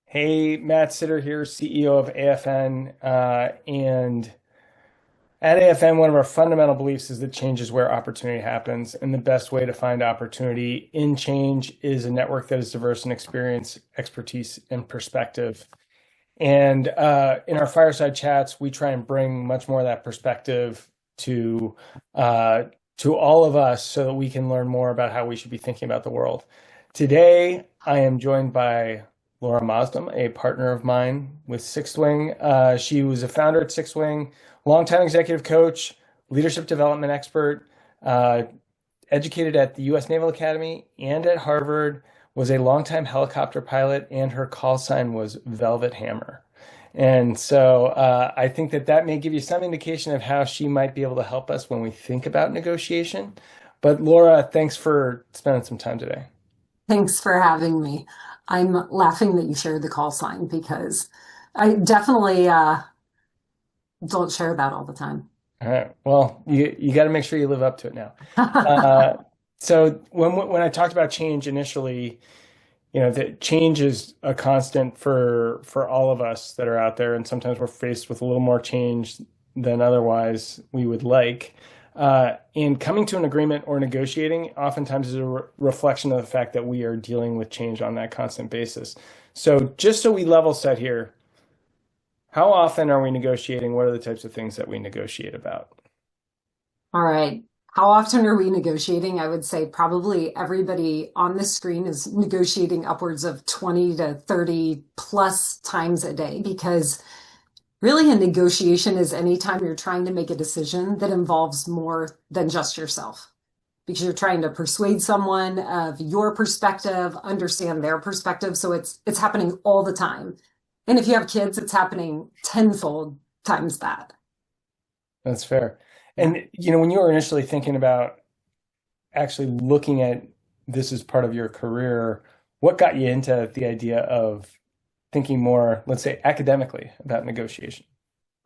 Hey, Matt Sitter here, CEO of AFN. And at AFN, one of our fundamental beliefs is that change is where opportunity happens. And the best way to find opportunity in change is a network that is diverse in experience, expertise, and perspective. And in our fireside chats, we try and bring much more of that perspective to uh, to all of us so that we can learn more about how we should be thinking about the world. Today, I am joined by Laura Maasdam, a partner of mine with Sixth Wing. She was a founder at Sixth Wing, longtime executive coach, leadership development expert, uh, educated at the U.S. Naval Academy and at Harvard, was a longtime helicopter pilot, and her call sign was Velvet Hammer. And so I think that that may give you some indication of how she might be able to help us when we think about negotiation. But Laura, thanks for spending some time today. Thanks for having me. I'm laughing that you shared the call sign because I definitely don't share that all the time. All right. Well, you got to make sure you live up to it now. Uh, so when I talked about change initially, that change is a constant for all of us that are out there, and sometimes we're faced with a little more change than otherwise we would like. And coming to an agreement or negotiating oftentimes is a reflection of the fact that we are dealing with change on that constant basis. So just so we level set here, how often are we negotiating? What are the types of things that we negotiate about? All right. How often are we negotiating? I would say probably everybody on the screen is negotiating upwards of 20 to 30 plus times a day because really a negotiation is anytime you're trying to make a decision that involves more than just yourself. Because you're trying to persuade someone of your perspective, understand their perspective. So it's happening all the time. And if you have kids, it's happening tenfold times that. That's fair. Yeah. And when you were initially thinking about actually looking at this as part of your career, what got you into the idea of thinking more, let's say, academically about negotiation?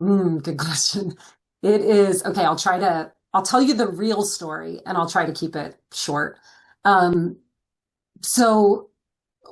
Good question. It is okay. I'll tell you the real story and I'll try to keep it short. Um, so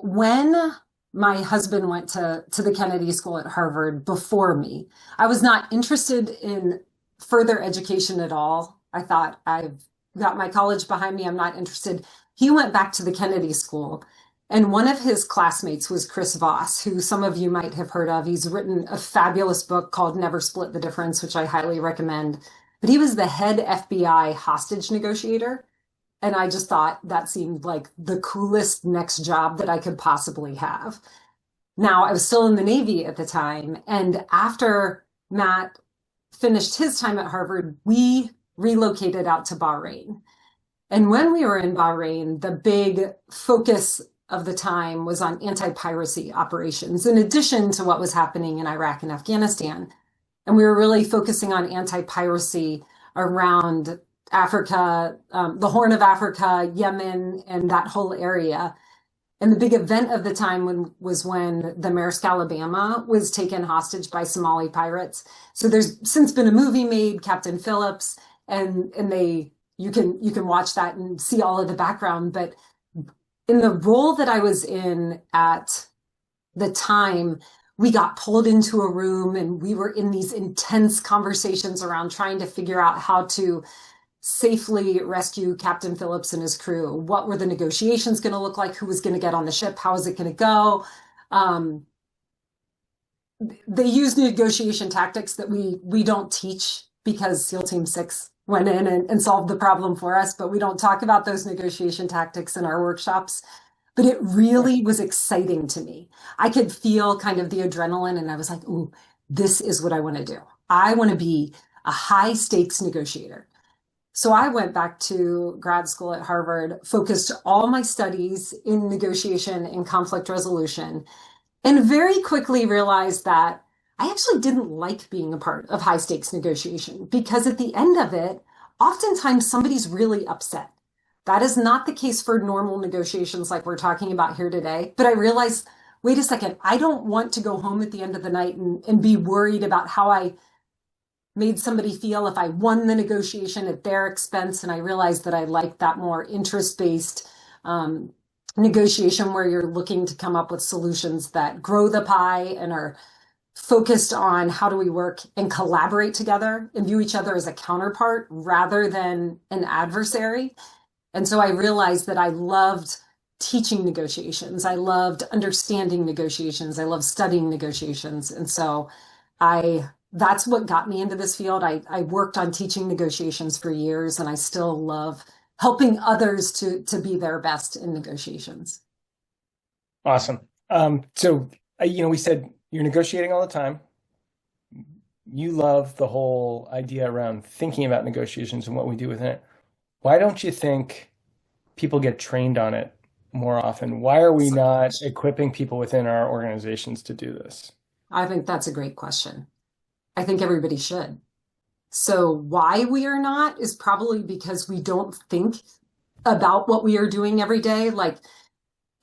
when my husband went to the Kennedy School at Harvard before me, I was not interested in further education at all. I thought I've got my college behind me. I'm not interested. He went back to the Kennedy School, and one of his classmates was Chris Voss, who some of you might have heard of. He's written a fabulous book called Never Split the Difference, which I highly recommend. But he was the head FBI hostage negotiator. And I just thought that seemed like the coolest next job that I could possibly have. Now, I was still in the Navy at the time. And after Matt finished his time at Harvard, we relocated out to Bahrain. And when we were in Bahrain, the big focus of the time was on anti-piracy operations, in addition to what was happening in Iraq and Afghanistan. And we were really focusing on anti-piracy around Africa, the Horn of Africa, Yemen, and that whole area. And the big event of the time was when the Maersk Alabama was taken hostage by Somali pirates. So there's since been a movie made, Captain Phillips, and they you can watch that and see all of the background. But in the role that I was in at the time, we got pulled into a room and we were in these intense conversations around trying to figure out how to safely rescue Captain Phillips and his crew. What were the negotiations going to look like? Who was going to get on the ship? How was it going to go? Um, they used negotiation tactics that we don't teach because SEAL Team 6 went in and solved the problem for us, but we don't talk about those negotiation tactics in our workshops. But it really was exciting to me. I could feel kind of the adrenaline, and I was like, ooh, this is what I want to do. I want to be a high stakes negotiator. So I went back to grad school at Harvard, focused all my studies in negotiation and conflict resolution, and very quickly realized that I actually didn't like being a part of high stakes negotiation because at the end of it, oftentimes somebody's really upset. That is not the case for normal negotiations like we're talking about here today. But I realized, wait a second, I don't want to go home at the end of the night and be worried about how I made somebody feel if I won the negotiation at their expense. And I realized that I liked that more interest-based negotiation where you're looking to come up with solutions that grow the pie and are focused on how do we work and collaborate together and view each other as a counterpart rather than an adversary. And so I realized that I loved teaching negotiations. I loved understanding negotiations. I loved studying negotiations. And so that's what got me into this field. I worked on teaching negotiations for years, and I still love helping others to be their best in negotiations. Awesome. So, we said you're negotiating all the time. You love the whole idea around thinking about negotiations and what we do within it. Why don't you think people get trained on it more often? Why are we not equipping people within our organizations to do this? I think that's a great question. I think everybody should. So why we are not is probably because we don't think about what we are doing every day. Like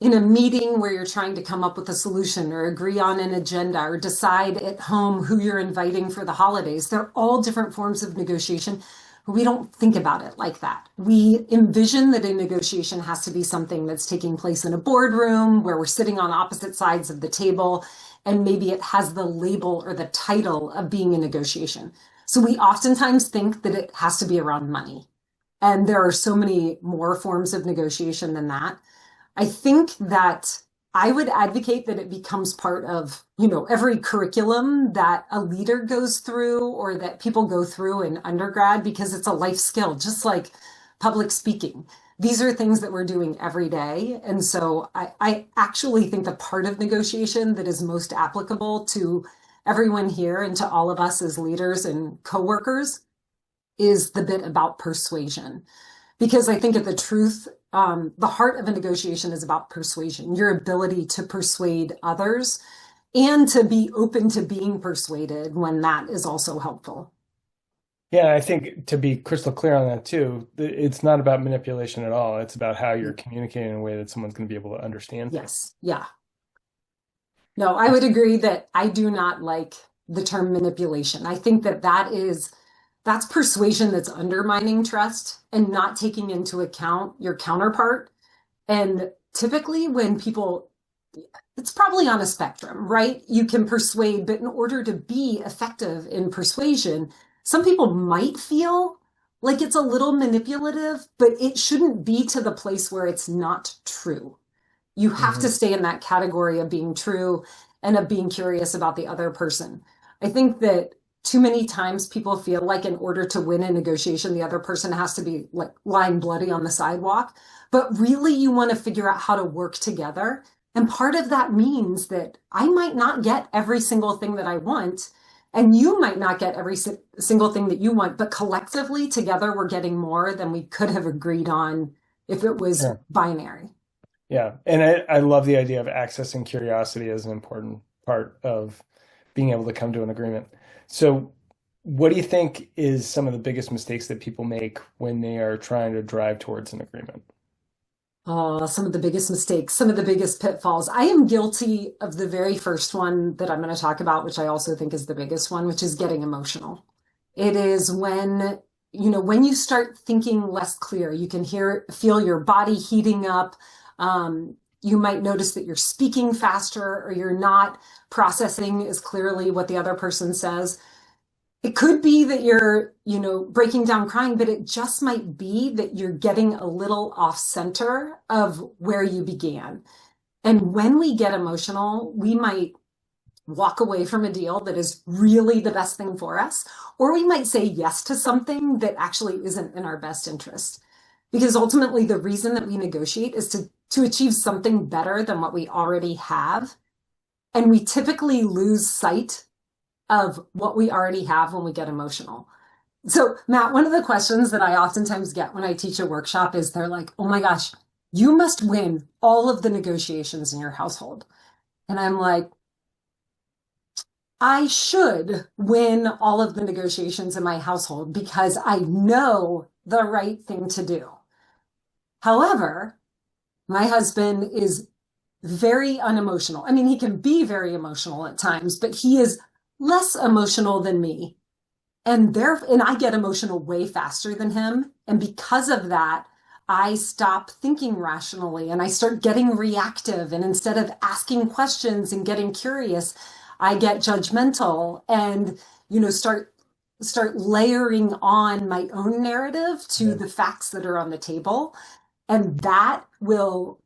in a meeting where you're trying to come up with a solution or agree on an agenda or decide at home who you're inviting for the holidays, they're all different forms of negotiation. We don't think about it like that. We envision that a negotiation has to be something that's taking place in a boardroom where we're sitting on opposite sides of the table, and maybe it has the label or the title of being a negotiation. So we oftentimes think that it has to be around money. And there are so many more forms of negotiation than that. I think that I would advocate that it becomes part of, every curriculum that a leader goes through or that people go through in undergrad, because it's a life skill, just like public speaking. These are things that we're doing every day. And so I actually think the part of negotiation that is most applicable to everyone here and to all of us as leaders and coworkers is the bit about persuasion. Because I think at the truth, the heart of a negotiation is about persuasion, your ability to persuade others and to be open to being persuaded when that is also helpful. Yeah, I think to be crystal clear on that too, it's not about manipulation at all. It's about how you're communicating in a way that someone's going to be able to understand. Yes. Yeah. No, I would agree that I do not like the term manipulation. I think that that's persuasion that's undermining trust and not taking into account your counterpart. And typically when people, it's probably on a spectrum, right? You can persuade, but in order to be effective in persuasion, some people might feel like it's a little manipulative, but it shouldn't be to the place where it's not true. You have to stay in that category of being true and of being curious about the other person. I think that too many times people feel like in order to win a negotiation, the other person has to be like lying bloody on the sidewalk. But really, you want to figure out how to work together. And part of that means that I might not get every single thing that I want, and you might not get every single thing that you want, but collectively together, we're getting more than we could have agreed on if it was binary. Yeah. And I love the idea of access and curiosity as an important part of being able to come to an agreement. So what do you think is some of the biggest mistakes that people make when they are trying to drive towards an agreement? Oh, some of the biggest mistakes, some of the biggest pitfalls. I am guilty of the very first one that I'm going to talk about, which I also think is the biggest one, which is getting emotional. It is when you start thinking less clear, you can feel your body heating up. You might notice that you're speaking faster or you're not processing as clearly what the other person says. It could be that you're, breaking down crying, but it just might be that you're getting a little off center of where you began. And when we get emotional, we might walk away from a deal that is really the best thing for us, or we might say yes to something that actually isn't in our best interest. Because ultimately, the reason that we negotiate is to achieve something better than what we already have. And we typically lose sight of what we already have when we get emotional. So, Matt, one of the questions that I oftentimes get when I teach a workshop is they're like, oh my gosh, you must win all of the negotiations in your household. And I'm like, I should win all of the negotiations in my household because I know the right thing to do. However, my husband is very unemotional. I mean, he can be very emotional at times, but he is less emotional than me. And I get emotional way faster than him. And because of that, I stop thinking rationally and I start getting reactive. And instead of asking questions and getting curious, I get judgmental and, start layering on my own narrative to Yeah. the facts that are on the table. And that will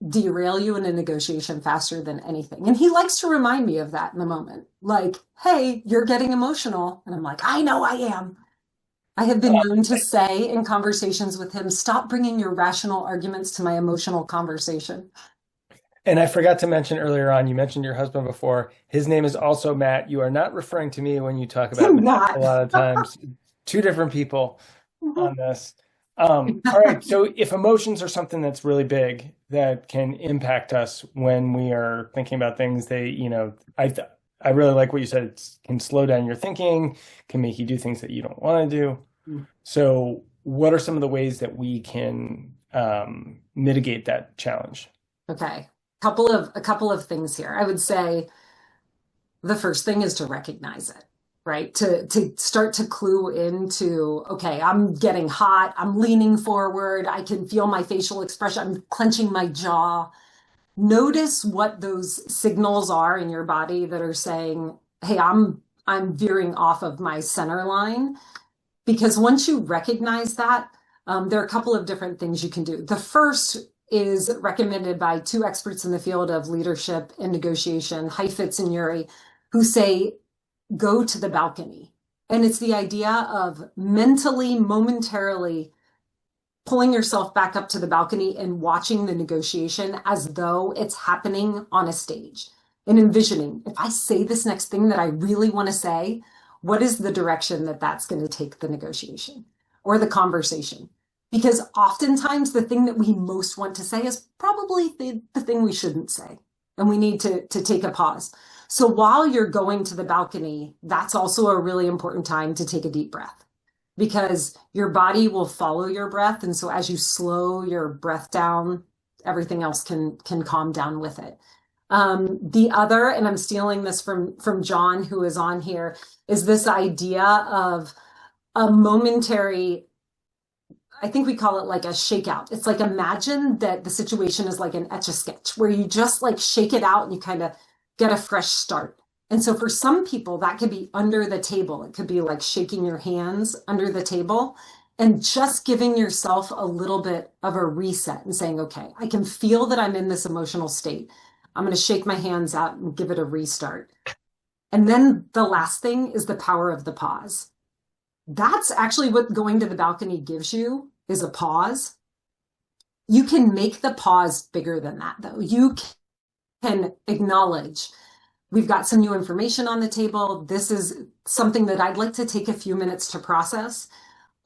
derail you in a negotiation faster than anything. And he likes to remind me of that in the moment. Like, hey, you're getting emotional. And I'm like, I know I am. I have been known to say in conversations with him, stop bringing your rational arguments to my emotional conversation. And I forgot to mention earlier on, you mentioned your husband before. His name is also Matt. You are not referring to me when you talk about I'm Matt a not. lot of times. Two different people on this. All right. So if emotions are something that's really big that can impact us when we are thinking about things, I really like what you said. It can slow down your thinking, can make you do things that you don't want to do. So what are some of the ways that we can mitigate that challenge? Okay. A couple of things here. I would say the first thing is to recognize it, right? To start to clue into, okay, I'm getting hot, I'm leaning forward, I can feel my facial expression, I'm clenching my jaw. Notice what those signals are in your body that are saying, hey, I'm veering off of my center line. Because once you recognize that, there are a couple of different things you can do. The first is recommended by two experts in the field of leadership and negotiation, Heifetz and Uri, who say, go to the balcony. And it's the idea of mentally, momentarily pulling yourself back up to the balcony and watching the negotiation as though it's happening on a stage and envisioning, if I say this next thing that I really want to say, what is the direction that that's going to take the negotiation or the conversation? Because oftentimes the thing that we most want to say is probably the thing we shouldn't say. And we need to take a pause. So while you're going to the balcony, that's also a really important time to take a deep breath because your body will follow your breath. And so as you slow your breath down, everything else can calm down with it. The other, and I'm stealing this from John, who is on here, is this idea of a momentary, I think we call it like a shakeout. It's like imagine that the situation is like an etch-a-sketch where you just like shake it out and you kind of get a fresh start. And so for some people, that could be under the table. It could be like shaking your hands under the table and just giving yourself a little bit of a reset and saying, okay, I can feel that I'm in this emotional state. I'm going to shake my hands out and give it a restart. And then the last thing is the power of the pause. That's actually what going to the balcony gives you is a pause. You can make the pause bigger than that, though. You can acknowledge we've got some new information on the table. This is something that I'd like to take a few minutes to process.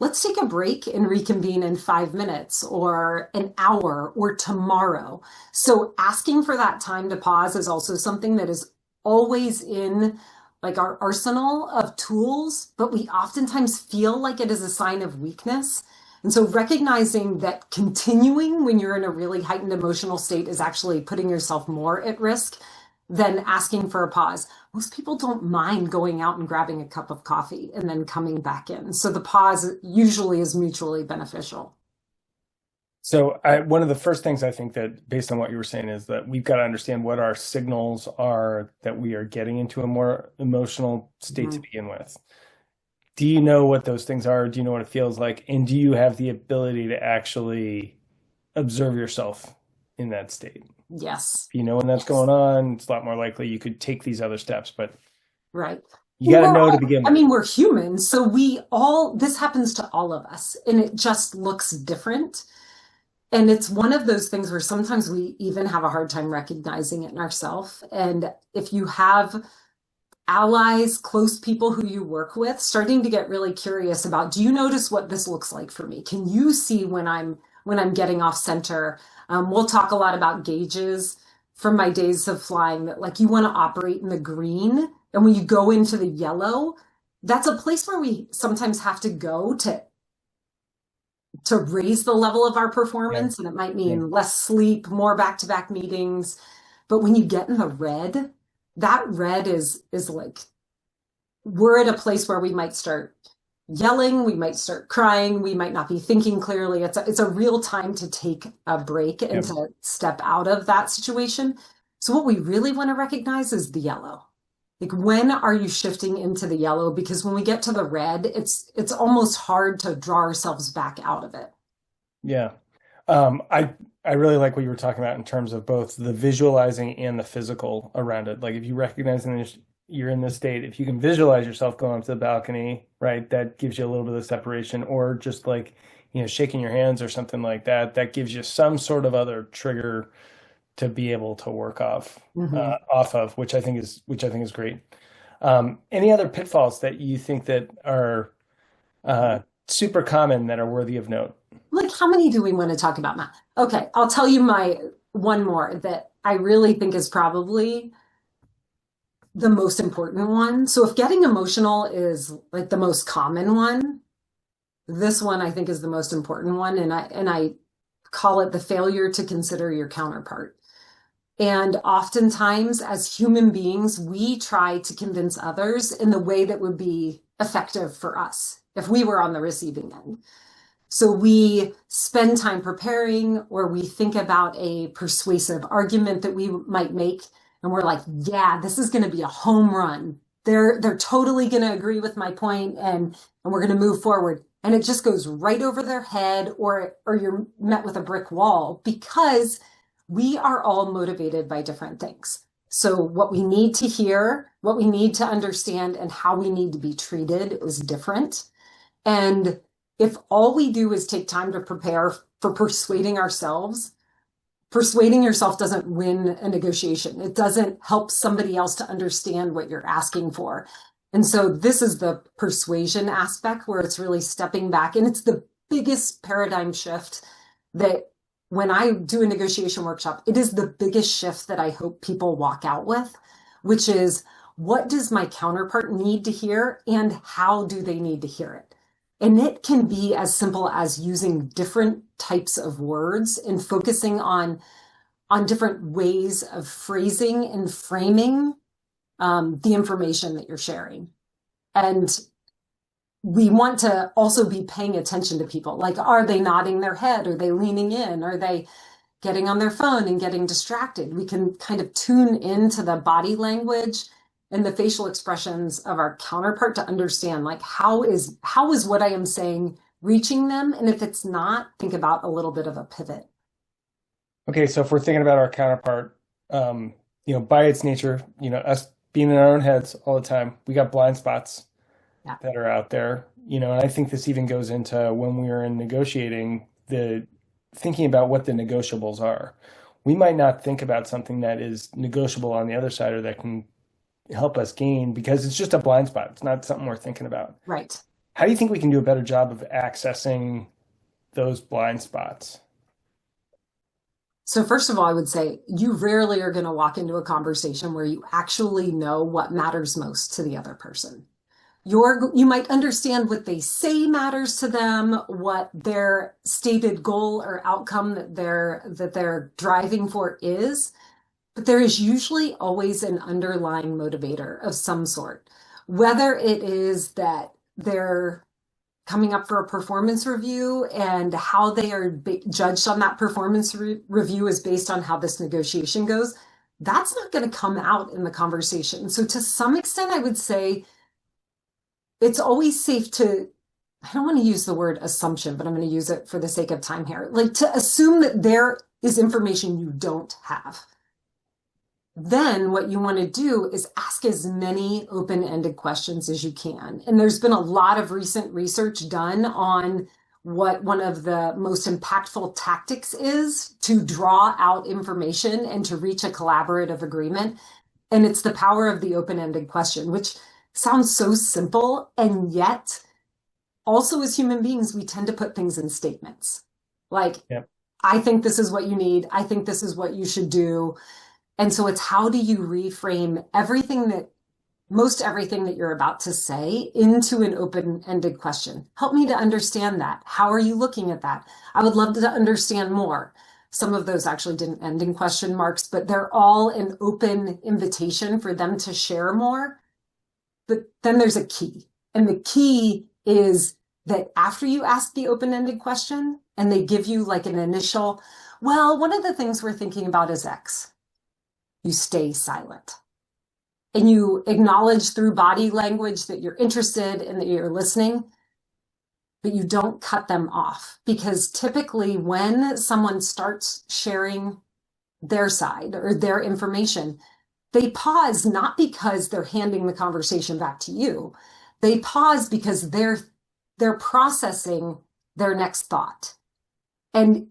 Let's take a break and reconvene in 5 minutes or an hour or tomorrow. So asking for that time to pause is also something that is always in like our arsenal of tools, but we oftentimes feel like it is a sign of weakness. And so recognizing that continuing when you're in a really heightened emotional state is actually putting yourself more at risk than asking for a pause. Most people don't mind going out and grabbing a cup of coffee and then coming back in. So the pause usually is mutually beneficial. So one of the first things I think that based on what you were saying is that we've got to understand what our signals are that we are getting into a more emotional state to begin with. Do you know what those things are? Do you know what it feels like? And do you have the ability to actually observe yourself in that state? Yes. If you know when that's going on, it's a lot more likely you could take these other steps, but Right. you got to know to begin I with. mean, we're humans, so this happens to all of us, and it just looks different. And it's one of those things where sometimes we even have a hard time recognizing it in ourselves. And if you have allies, close people who you work with, starting to get really curious about, do you notice what this looks like for me? Can you see when I'm getting off center? We'll talk a lot about gauges from my days of flying that like you want to operate in the green. And when you go into the yellow, that's a place where we sometimes have to go to raise the level of our performance. And it might mean less sleep, more back-to-back meetings. But when you get in the red, that red is like, we're at a place where we might start yelling, we might start crying, we might not be thinking clearly. It's a real time to take a break and Yep. to step out of that situation. So what we really want to recognize is the yellow. Like when are you shifting into the yellow? Because when we get to the red, it's almost hard to draw ourselves back out of it. Yeah. I really like what you were talking about in terms of both the visualizing and the physical around it. Like if you recognize you're in this state, if you can visualize yourself going up to the balcony, right, that gives you a little bit of separation, or just like, shaking your hands or something like that, that gives you some sort of other trigger to be able to work Mhm. off of, which I think is great. Any other pitfalls that you think that are super common that are worthy of note? Like, how many do we want to talk about now? Okay, I'll tell you my one more that I really think is probably the most important one. So if getting emotional is like the most common one, this one I think is the most important one, and I call it the failure to consider your counterpart. And oftentimes, as human beings, we try to convince others in the way that would be effective for us if we were on the receiving end. So we spend time preparing, or we think about a persuasive argument that we might make, and we're like, yeah, this is going to be a home run. They're totally going to agree with my point, and we're going to move forward. And it just goes right over their head, or you're met with a brick wall because we are all motivated by different things. So what we need to hear, what we need to understand, and how we need to be treated is different. And if all we do is take time to prepare for persuading yourself doesn't win a negotiation. It doesn't help somebody else to understand what you're asking for. And so this is the persuasion aspect where it's really stepping back. And it's the biggest paradigm shift that when I do a negotiation workshop, it is the biggest shift that I hope people walk out with, which is what does my counterpart need to hear and how do they need to hear it? And it can be as simple as using different types of words and focusing on different ways of phrasing and framing the information that you're sharing. And we want to also be paying attention to people. Like, are they nodding their head? Are they leaning in? Are they getting on their phone and getting distracted? We can kind of tune into the body language and the facial expressions of our counterpart to understand, like, how is what I am saying reaching them? And if it's not, think about a little bit of a pivot. Okay, so if we're thinking about our counterpart, by its nature, us being in our own heads all the time, we got blind spots Yeah, that are out there, and I think this even goes into when we are in negotiating, the thinking about what the negotiables are. We might not think about something that is negotiable on the other side or that can help us gain because it's just a blind spot. It's not something we're thinking about. right. How do you think we can do a better job of accessing those blind spots? So first of all, I would say you rarely are going to walk into a conversation where you actually know what matters most to the other person. You might understand what they say matters to them, what their stated goal or outcome that they're driving for is, but there is usually always an underlying motivator of some sort. Whether it is that they're coming up for a performance review and how they are judged on that performance review is based on how this negotiation goes, that's not going to come out in the conversation. So to some extent, I would say it's always safe to, I don't want to use the word assumption, but I'm going to use it for the sake of time here, like to assume that there is information you don't have. Then what you want to do is ask as many open-ended questions as you can. And there's been a lot of recent research done on what one of the most impactful tactics is to draw out information and to reach a collaborative agreement. And it's the power of the open-ended question, which sounds so simple. And yet, also as human beings, we tend to put things in statements. Like, Yep. I think this is what you need. I think this is what you should do. And so it's how do you reframe most everything that you're about to say into an open-ended question? Help me to understand that. How are you looking at that? I would love to understand more. Some of those actually didn't end in question marks, but they're all an open invitation for them to share more. But then there's a key, and the key is that after you ask the open-ended question and they give you like an initial, well, one of the things we're thinking about is X, you stay silent. And you acknowledge through body language that you're interested and that you're listening, but you don't cut them off. Because typically when someone starts sharing their side or their information, they pause not because they're handing the conversation back to you. They pause because they're processing their next thought. And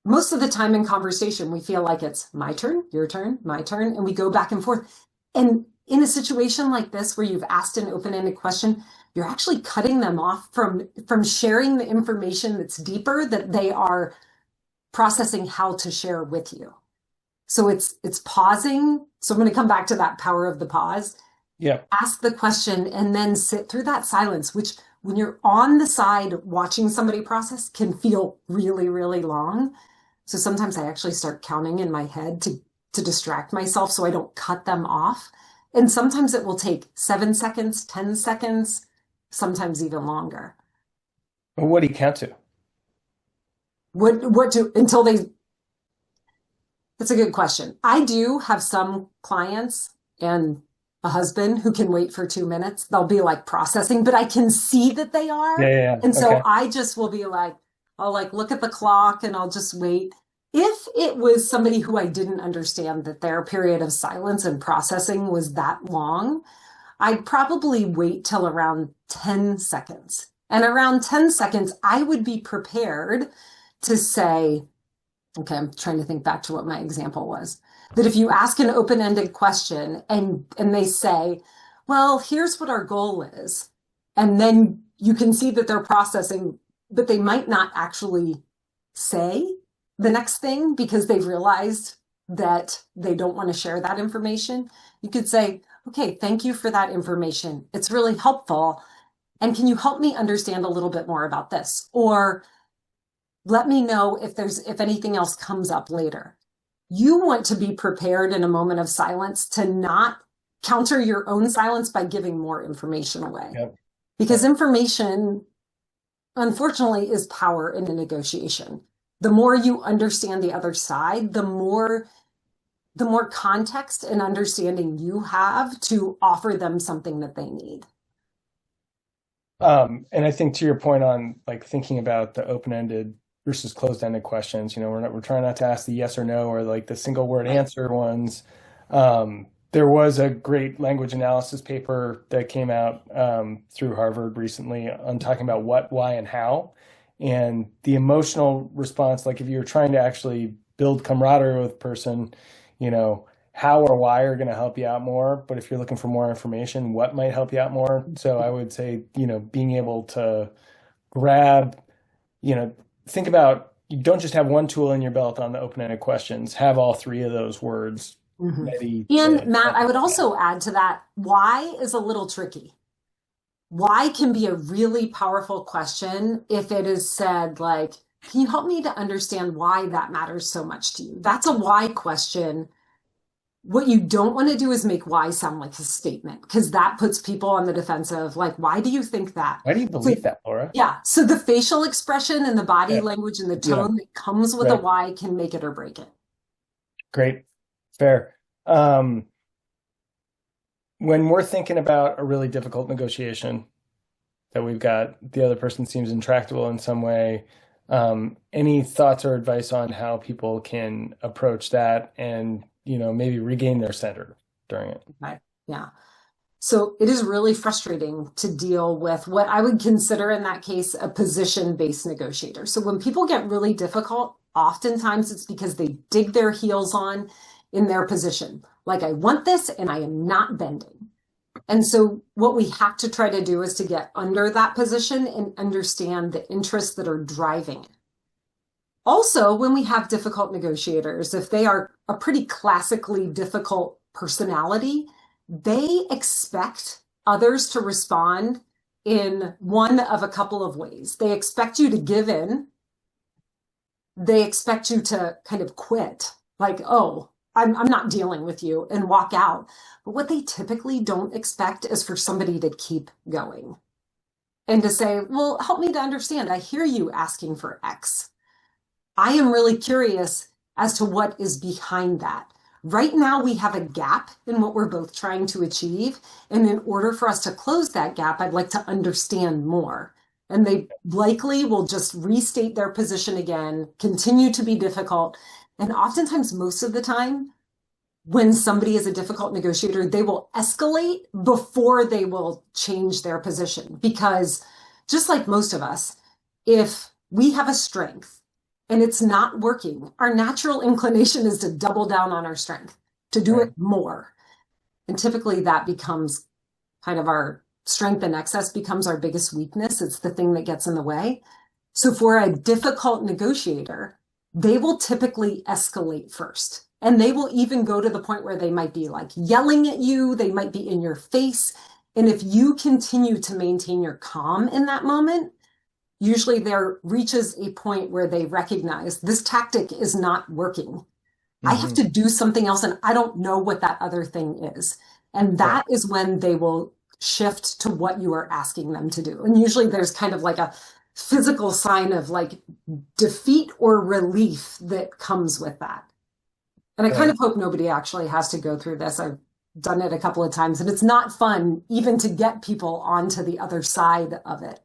most of the time in conversation, we feel like it's my turn, your turn, my turn, and we go back and forth. And in a situation like this, where you've asked an open-ended question, you're actually cutting them off from sharing the information that's deeper that they are processing how to share with you. So it's pausing. So I'm going to come back to that power of the pause. Yeah. Ask the question and then sit through that silence, which when you're on the side watching somebody process can feel really, really long. So sometimes I actually start counting in my head to distract myself so I don't cut them off. And sometimes it will take 7 seconds, 10 seconds, sometimes even longer. Well, what do you count to? What to, until they, that's a good question. I do have some clients and a husband who can wait for 2 minutes. They'll be like processing, but I can see that they are. Yeah. And so Okay. I just will be like, I'll like look at the clock and I'll just wait. If it was somebody who I didn't understand that their period of silence and processing was that long, I'd probably wait till around 10 seconds. And around 10 seconds, I would be prepared to say, okay, I'm trying to think back to what my example was. That if you ask an open-ended question and they say, well, here's what our goal is, and then you can see that they're processing, but they might not actually say the next thing because they've realized that they don't want to share that information. You could say, okay, thank you for that information. It's really helpful. And can you help me understand a little bit more about this? Or let me know if anything else comes up later. You want to be prepared in a moment of silence to not counter your own silence by giving more information away. Yep. Because information, unfortunately, is power in a negotiation. The more you understand the other side, the more context and understanding you have to offer them something that they need. And I think to your point on like thinking about the open-ended versus closed-ended questions, we're trying not to ask the yes or no or like the single word answer ones. There was a great language analysis paper that came out through Harvard recently on talking about what, why, and how. And the emotional response, like if you're trying to actually build camaraderie with a person, how or why are going to help you out more. But if you're looking for more information, what might help you out more? So I would say, being able to grab, think about, you don't just have one tool in your belt on the open-ended questions, have all three of those words ready. And Matt, I would also add to that, why is a little tricky. Why can be a really powerful question if it is said like, can you help me to understand why that matters so much to you? That's a why question. What you don't want to do is make why sound like a statement, because that puts people on the defensive. Like, why do you think that? Why do you believe that, Laura? Yeah. So the facial expression and the body language and the tone that comes with a why can make it or break it. Great. Fair. When we're thinking about a really difficult negotiation that we've got, the other person seems intractable in some way, any thoughts or advice on how people can approach that and, maybe regain their center during it? Okay. Yeah. So it is really frustrating to deal with what I would consider in that case a position-based negotiator. So when people get really difficult, oftentimes it's because they dig their heels on in their position. Like, I want this and I am not bending. And so what we have to try to do is to get under that position and understand the interests that are driving it. Also, when we have difficult negotiators, if they are a pretty classically difficult personality, they expect others to respond in one of a couple of ways. They expect you to give in. They expect you to kind of quit, like, oh, I'm not dealing with you, and walk out. But what they typically don't expect is for somebody to keep going. and to say, well, help me to understand. I hear you asking for X. I am really curious as to what is behind that. Right now, we have a gap in what we're both trying to achieve. And in order for us to close that gap, I'd like to understand more. And they likely will just restate their position again, continue to be difficult. And oftentimes, most of the time, when somebody is a difficult negotiator, they will escalate before they will change their position. Because just like most of us, if we have a strength and it's not working, our natural inclination is to double down on our strength, to do Right. it more. And typically that becomes kind of our strength in excess becomes our biggest weakness. It's the thing that gets in the way. So for a difficult negotiator, they will typically escalate first. And they will even go to the point where they might be like yelling at you, they might be in your face. And if you continue to maintain your calm in that moment, usually there reaches a point where they recognize this tactic is not working. I have Hmm. to do something else and I don't know what that other thing is. And Right. that is when they will shift to what you are asking them to do. And usually there's kind of like a physical sign of like defeat or relief that comes with that. And I kind Right. of hope nobody actually has to go through this. I've done it a couple of times and it's not fun even to get people onto the other side of it.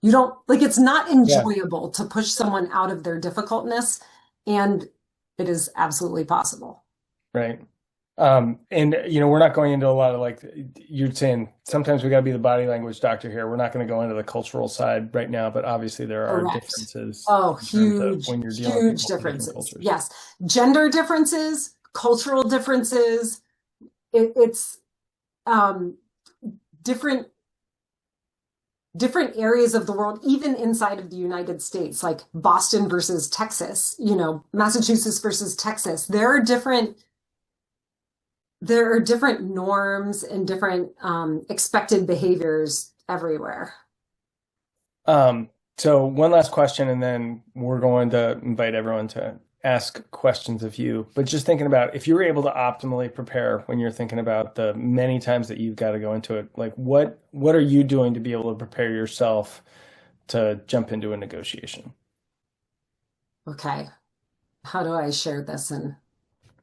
You don't like it's not Yeah. enjoyable to push someone out of their difficultness, and it is absolutely possible. Right. And we're not going into a lot of like you're saying sometimes we got to be the body language doctor here. We're not going to go into the cultural side right now, but obviously there are Correct. differences Oh, in terms of huge, when you're dealing with huge people from different differences. cultures. Yes. Gender differences, cultural differences. It's um, different different areas of the world, even inside of the United States, like Boston versus Texas, Massachusetts versus Texas. There are different norms and different expected behaviors everywhere. So one last question, and then we're going to invite everyone to ask questions of you. But just thinking about if you were able to optimally prepare when you're thinking about the many times that you've got to go into it, like what are you doing to be able to prepare yourself to jump into a negotiation? Okay, how do I share this in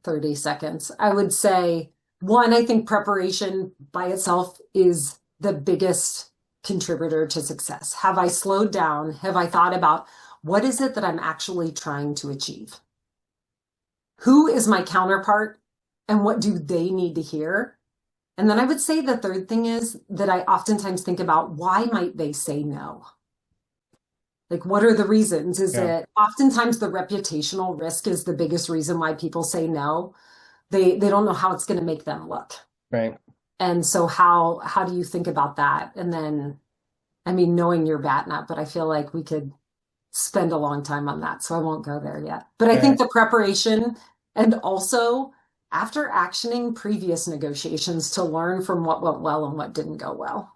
30 seconds? I would say, one, I think preparation by itself is the biggest contributor to success. Have I slowed down? Have I thought about what is it that I'm actually trying to achieve? Who is my counterpart and what do they need to hear? And then I would say the third thing is that I oftentimes think about why might they say no? Like, what are the reasons? Is Yeah, it oftentimes the reputational risk is the biggest reason why people say no? They don't know how it's going to make them look. right. And so how do you think about that? And then, I mean, knowing your bat nut, but I feel like we could spend a long time on that, so I won't go there yet. But I All think right. the preparation and also after actioning previous negotiations to learn from what went well and what didn't go well.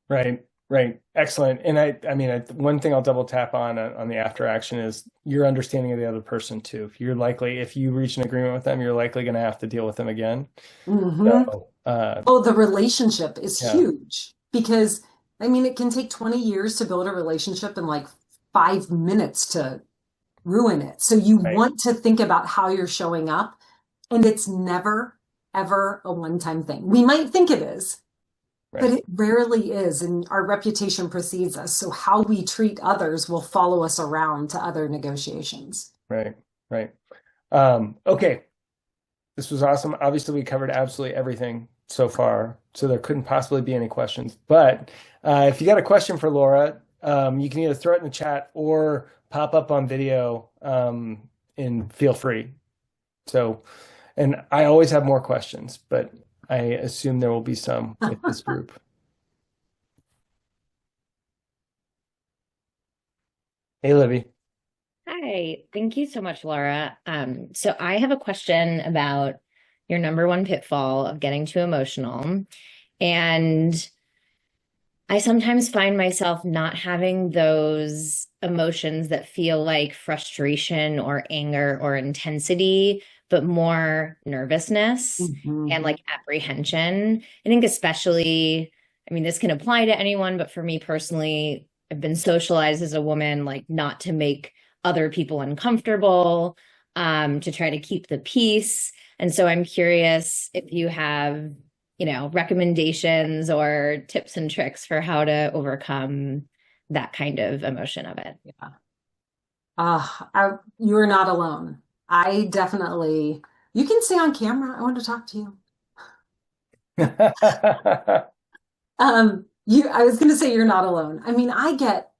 Right, right. Excellent. And I mean, one thing I'll double tap on the after action is your understanding of the other person too. If you reach an agreement with them, you're likely going to have to deal with them again. Hmm. So, Oh, the relationship is yeah, huge because I mean, it can take 20 years to build a relationship and like 5 minutes to ruin it. So you right, want to think about how you're showing up, and it's never, ever a one-time thing. We might think it is, but right, it rarely is, and our reputation precedes us. So how we treat others will follow us around to other negotiations. right, right. Okay, this was awesome. Obviously, we covered absolutely everything so far, so there couldn't possibly be any questions. But if you got a question for Laura, you can either throw it in the chat or pop up on video, and feel free. So, and I always have more questions, but I assume there will be some with this group. Hey, Libby. Hi, thank you so much, Laura. So I have a question about your number one pitfall of getting too emotional. And I sometimes find myself not having those emotions that feel like frustration or anger or intensity, but more nervousness Mhm. and like apprehension. I think especially I mean, this can apply to anyone, but for me personally, I've been socialized as a woman, like not to make other people uncomfortable, to try to keep the peace. And so I'm curious if you have, recommendations or tips and tricks for how to overcome that kind of emotion of it. Yeah. You are not alone. I definitely, you can stay on camera. I want to talk to you. I was going to say you're not alone. I mean, I get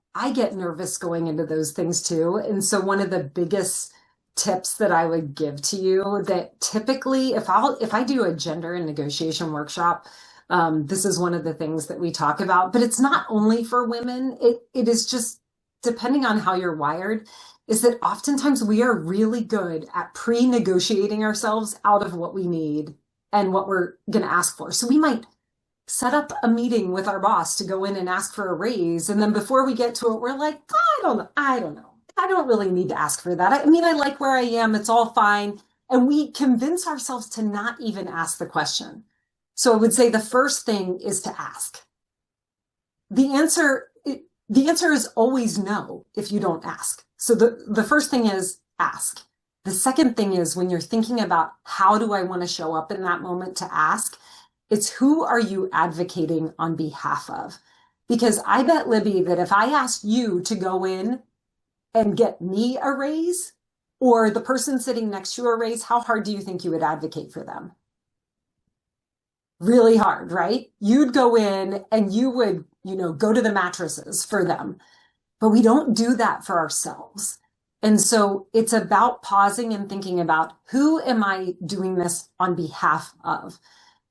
nervous going into those things too. And so one of the biggest tips that I would give to you that typically if I do a gender and negotiation workshop, this is one of the things that we talk about, but it's not only for women. It is just depending on how you're wired, is that oftentimes we are really good at pre-negotiating ourselves out of what we need and what we're going to ask for. So we might set up a meeting with our boss to go in and ask for a raise. And then before we get to it, we're like, I don't know. I don't really need to ask for that. I mean, I like where I am. It's all fine. And we convince ourselves to not even ask the question. So I would say the first thing is to ask. The answer is always no if you don't ask. So the first thing is ask. The second thing is when you're thinking about how do I want to show up in that moment to ask, it's who are you advocating on behalf of? Because I bet, Libby, that if I asked you to go in and get me a raise or the person sitting next to you a raise, how hard do you think you would advocate for them? Really hard, right? You'd go in and you would, go to the mattresses for them. But we don't do that for ourselves. And so it's about pausing and thinking about who am I doing this on behalf of?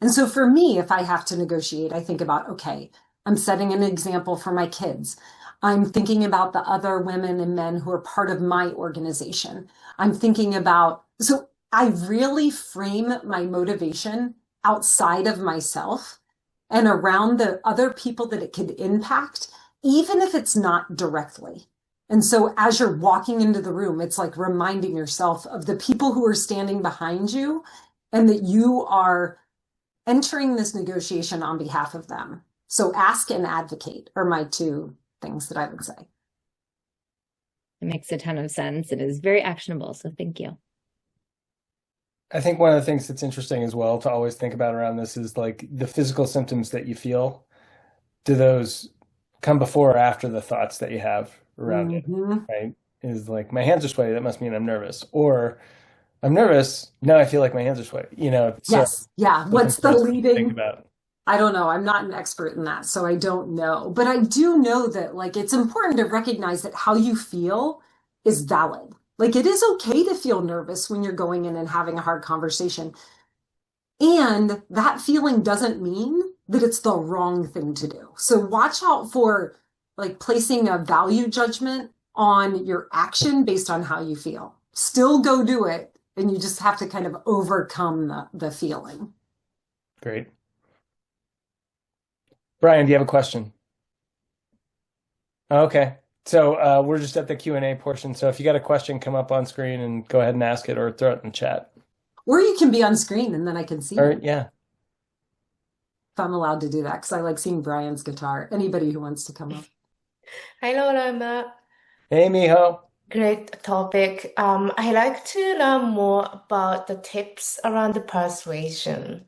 And so for me, if I have to negotiate, I think about, okay, I'm setting an example for my kids. I'm thinking about the other women and men who are part of my organization. I'm thinking about, so I really frame my motivation outside of myself and around the other people that it could impact, even if it's not directly. And so as you're walking into the room, it's like reminding yourself of the people who are standing behind you and that you are entering this negotiation on behalf of them. So ask and advocate are my two things that I would say. It makes a ton of sense. It is very actionable. So thank you. I think one of the things that's interesting as well to always think about around this is like the physical symptoms that you feel. Do those come before or after the thoughts that you have around it, right? Is like, my hands are sweaty, that must mean I'm nervous. Or I'm nervous, now I feel like my hands are sweaty, So yes. Yeah. What's the leading? Think about. I don't know. I'm not an expert in that, so I don't know. But I do know that it's important to recognize that how you feel is valid. It is okay to feel nervous when you're going in and having a hard conversation. And that feeling doesn't mean that it's the wrong thing to do. So watch out for placing a value judgment on your action based on how you feel. Still go do it. And you just have to kind of overcome the feeling. Great. Brian, do you have a question? Okay. So we're just at the Q&A portion. So if you got a question, come up on screen and go ahead and ask it or throw it in the chat. Or you can be on screen and then I can see you. Yeah. If I'm allowed to do that, because I like seeing Brian's guitar. Anybody who wants to come up. Hi, Laura and Matt. Hey, Miho. Great topic. I like to learn more about the tips around the persuasion.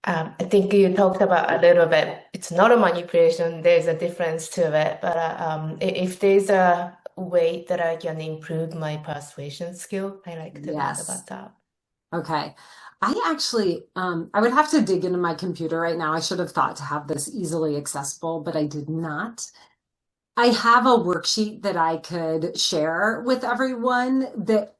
I think you talked about a little bit. It's not a manipulation. There's a difference to it. But if there's a way that I can improve my persuasion skill, I like to learn about that. Okay. I actually, I would have to dig into my computer right now. I should have thought to have this easily accessible, but I did not. I have a worksheet that I could share with everyone that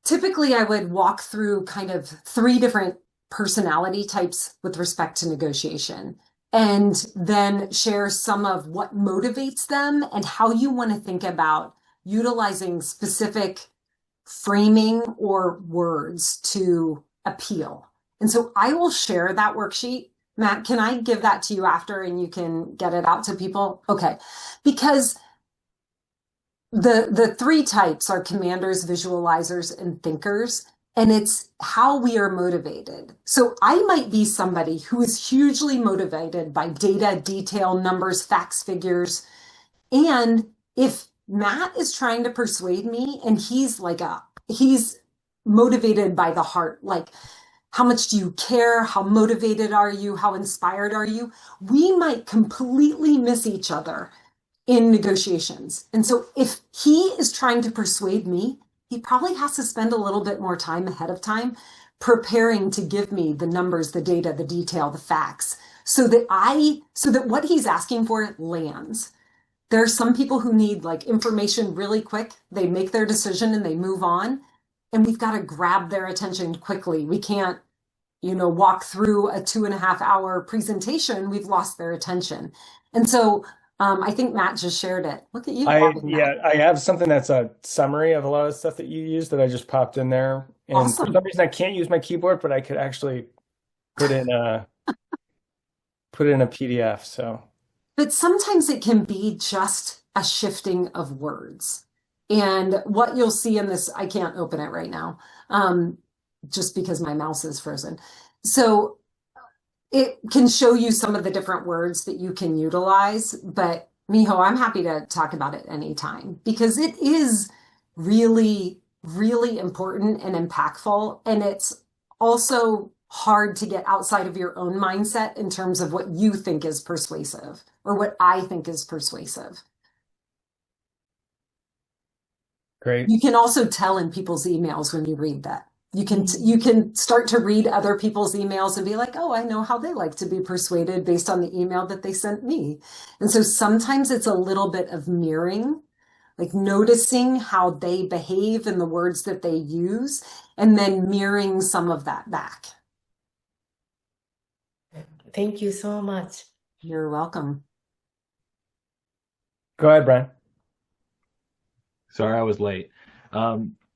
typically I would walk through kind of 3 different personality types with respect to negotiation, and then share some of what motivates them and how you want to think about utilizing specific framing or words to appeal. And so I will share that worksheet. Matt, can I give that to you after and you can get it out to people? Okay. Because the 3 types are commanders, visualizers, and thinkers. And it's how we are motivated. So I might be somebody who is hugely motivated by data, detail, numbers, facts, figures. And if Matt is trying to persuade me and he's motivated by the heart, like, how much do you care? How motivated are you? How inspired are you? We might completely miss each other in negotiations. And so if he is trying to persuade me, he probably has to spend a little bit more time ahead of time preparing to give me the numbers, the data, the detail, the facts, so that what he's asking for lands. There are some people who need like information really quick. They make their decision and they move on. And we've got to grab their attention quickly. We can't, walk through a 2.5 hour presentation. We've lost their attention. And so I think Matt just shared it. Look at you logging that. I have something that's a summary of a lot of stuff that you use that I just popped in there. And for Awesome. some reason I can't use my keyboard, but I could actually put in a PDF. So But sometimes it can be just a shifting of words. And what you'll see in this, I can't open it right now, just because my mouse is frozen. So it can show you some of the different words that you can utilize. But Miho, I'm happy to talk about it anytime because it is really, really important and impactful. And it's also hard to get outside of your own mindset in terms of what you think is persuasive or what I think is persuasive. great. You can also tell in people's emails when you read that. You can start to read other people's emails and be like, oh, I know how they like to be persuaded based on the email that they sent me. And so sometimes it's a little bit of mirroring, like noticing how they behave and the words that they use, and then mirroring some of that back. Thank you so much. You're welcome. Go ahead, Brian. Sorry, I was late.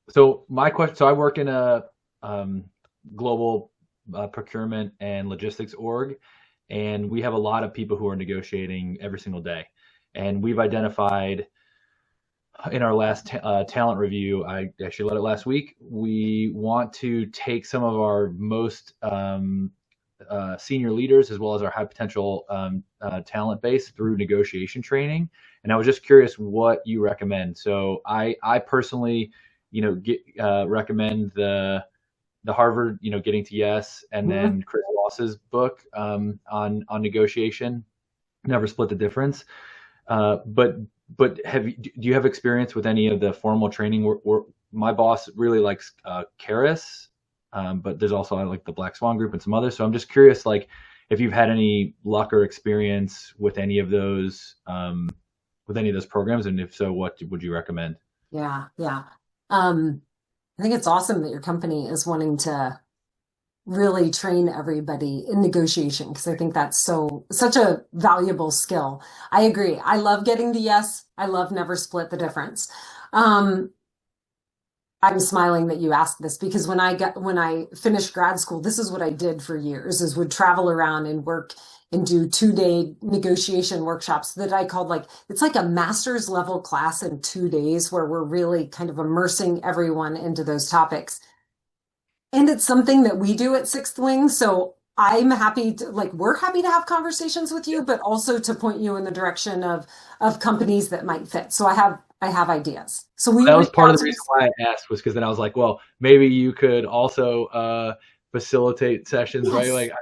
So my question, so I work in a global procurement and logistics org, and we have a lot of people who are negotiating every single day. And we've identified in our last talent review, I actually led it last week, we want to take some of our most senior leaders as well as our high potential talent base through negotiation training. And I was just curious what you recommend. So I personally, recommend the Harvard, Getting to Yes, and then Chris Ross's book on negotiation, Never Split the Difference. But do you have experience with any of the formal training? My boss really likes Karis, but there's also like the Black Swan Group and some others. So I'm just curious, like, if you've had any luck or experience with any of those programs, and if so, what would you recommend? Yeah. I think it's awesome that your company is wanting to really train everybody in negotiation because I think that's such a valuable skill. I agree. I love Getting to Yes. I love Never Split the Difference. I'm smiling that you asked this because when I finished grad school, this is what I did for years is would travel around and work and do 2-day negotiation workshops that I called it's like a master's level class in 2 days where we're really kind of immersing everyone into those topics. And it's something that we do at Sixth Wing. So I'm happy to we're happy to have conversations with you, but also to point you in the direction of companies that might fit. So I have ideas. So that was part of the reason why I asked was because then I was like, well, maybe you could also facilitate sessions, yes. Right?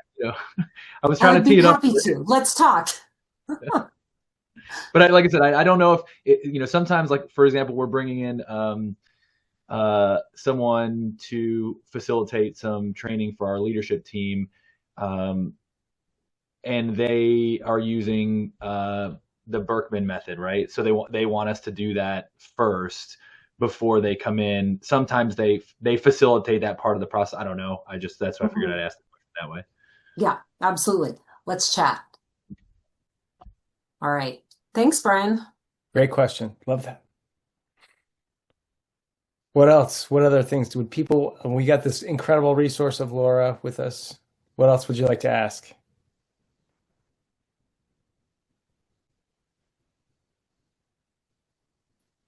I was trying to tee it up. I'd be happy to. Let's talk. But like I said, I don't know if sometimes, like, for example, we're bringing in someone to facilitate some training for our leadership team, and they are using the Berkman method, right? So they want us to do that first before they come in. Sometimes they facilitate that part of the process. I don't know. That's why I figured I'd ask the question that way. Yeah, absolutely. Let's chat. All right. Thanks, Brian. Great question. Love that. What else? What other things would people, we got this incredible resource of Laura with us. What else would you like to ask?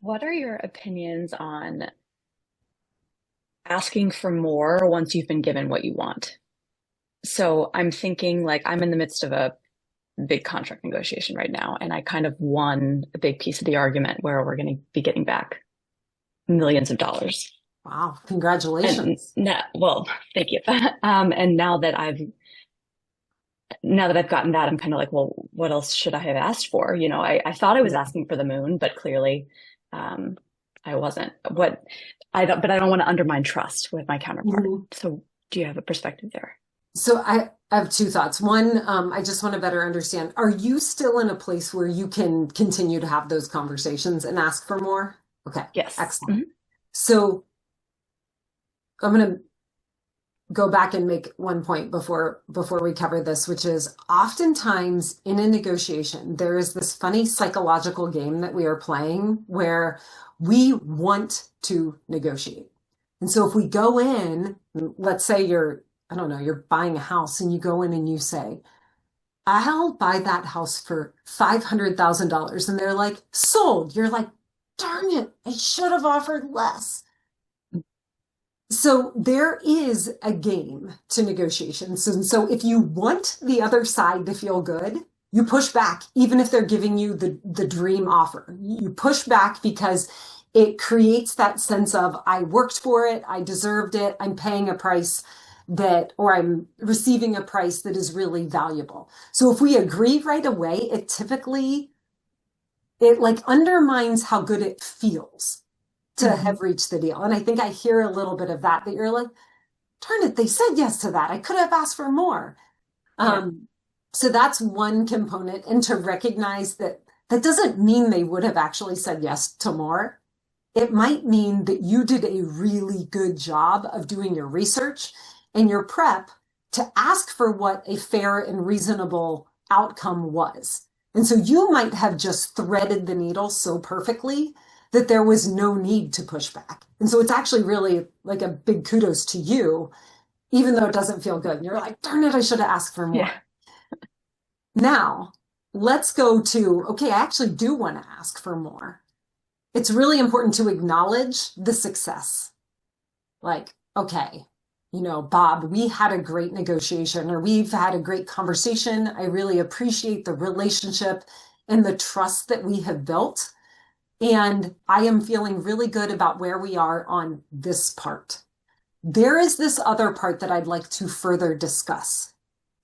What are your opinions on asking for more once you've been given what you want. So I'm thinking like I'm in the midst of a big contract negotiation right now, and I kind of won a big piece of the argument where we're going to be getting back millions of dollars. Wow, congratulations. And well, thank you. And now that I've gotten that, I'm kind of like, well, what else should I have asked for? You know, I thought I was asking for the moon, but clearly I wasn't. But I don't want to undermine trust with my counterpart. Mm-hmm. So do you have a perspective there? So I have two thoughts. One, I just want to better understand. Are you still in a place where you can continue to have those conversations and ask for more? Okay. Yes. Excellent. Mm-hmm. So I'm going to go back and make one point before we cover this, which is oftentimes in a negotiation, there is this funny psychological game that we are playing where we want to negotiate. And so if we go in, let's say you're buying a house and you go in and you say, I'll buy that house for $500,000. And they're like, sold. You're like, darn it, I should have offered less. So there is a game to negotiations. And so if you want the other side to feel good, you push back, even if they're giving you the dream offer. You push back because it creates that sense of, I worked for it, I deserved it, I'm paying a price or I'm receiving a price that is really valuable. So if we agree right away, it like undermines how good it feels to have reached the deal. And I think I hear a little bit of that you're like, darn it, they said yes to that. I could have asked for more. Yeah. So that's one component. And to recognize that doesn't mean they would have actually said yes to more. It might mean that you did a really good job of doing your research and your prep to ask for what a fair and reasonable outcome was. And so you might have just threaded the needle so perfectly that there was no need to push back. And so it's actually really like a big kudos to you, even though it doesn't feel good. And you're like, darn it, I should have asked for more. Yeah. Now, let's go to, okay, I actually do want to ask for more. It's really important to acknowledge the success. Like, okay, Bob, we had a great negotiation, or we've had a great conversation. I really appreciate the relationship and the trust that we have built. And I am feeling really good about where we are on this part. There is this other part that I'd like to further discuss.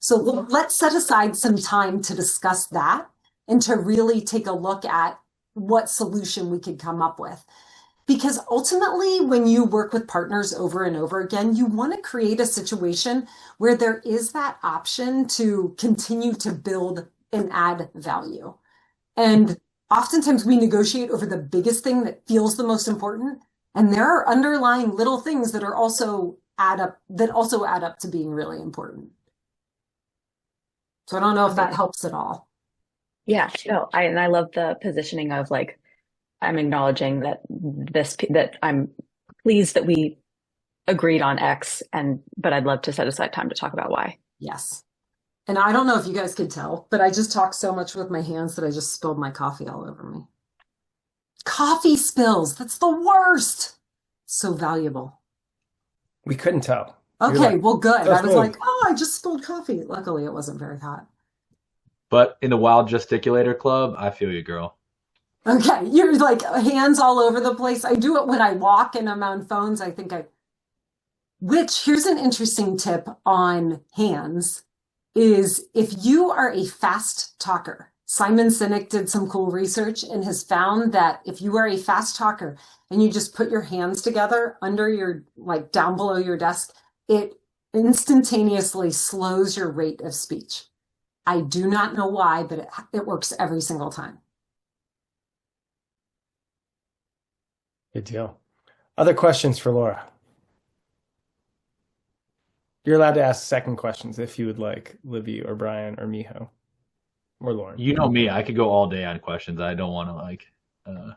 So let's set aside some time to discuss that and to really take a look at what solution we could come up with. Because ultimately, when you work with partners over and over again, you want to create a situation where there is that option to continue to build and add value. And oftentimes we negotiate over the biggest thing that feels the most important. And there are underlying little things that also add up to being really important. So I don't know if that helps at all. Yeah, no, I love the positioning of like, I'm acknowledging that I'm pleased that we agreed on X, but I'd love to set aside time to talk about Y. Yes. And I don't know if you guys could tell, but I just talk so much with my hands that I just spilled my coffee all over me. Coffee spills. That's the worst. So valuable. We couldn't tell. Okay, well, good. I was like, oh, I just spilled coffee. Luckily, it wasn't very hot. But in the wild gesticulator club, I feel you, girl. Okay, you're like hands all over the place. I do it when I walk and I'm on phones. Which, here's an interesting tip on hands, is if you are a fast talker, Simon Sinek did some cool research and has found that if you are a fast talker and you just put your hands together under your, like down below your desk, it instantaneously slows your rate of speech. I do not know why, but it works every single time. Good deal. Other questions for Laura? You're allowed to ask second questions if you would like, Livy or Brian or Miho or Lauren. You know me, I could go all day on questions. I don't want to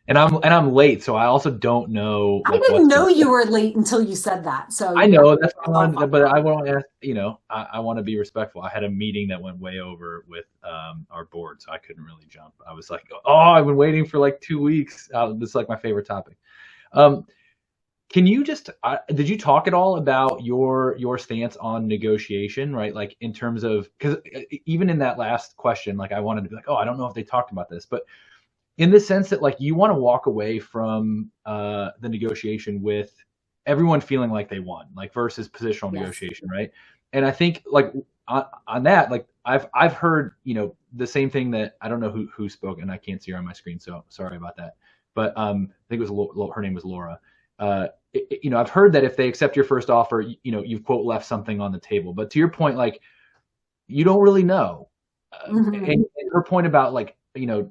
and I'm late, so I also don't know. I didn't know you were late until you said that. So I know that's but I want to ask. I want to be respectful. I had a meeting that went way over with our board, so I couldn't really jump. I was like, oh, I've been waiting for like 2 weeks. This is like my favorite topic. Can you just did you talk at all about your stance on negotiation, right? Like in terms of, because even in that last question, like I wanted to be like, oh, I don't know if they talked about this, but in the sense that like you want to walk away from the negotiation with everyone feeling like they won, like versus positional Yes. negotiation, right? And I think like on that, like I've heard, you know, the same thing that I don't know who spoke, and I can't see her on my screen, so sorry about that. But I think it was her name was Laura. You know, I've heard that if they accept your first offer, you know, you've quote left something on the table. But to your point, like you don't really know. And her point about like, you know,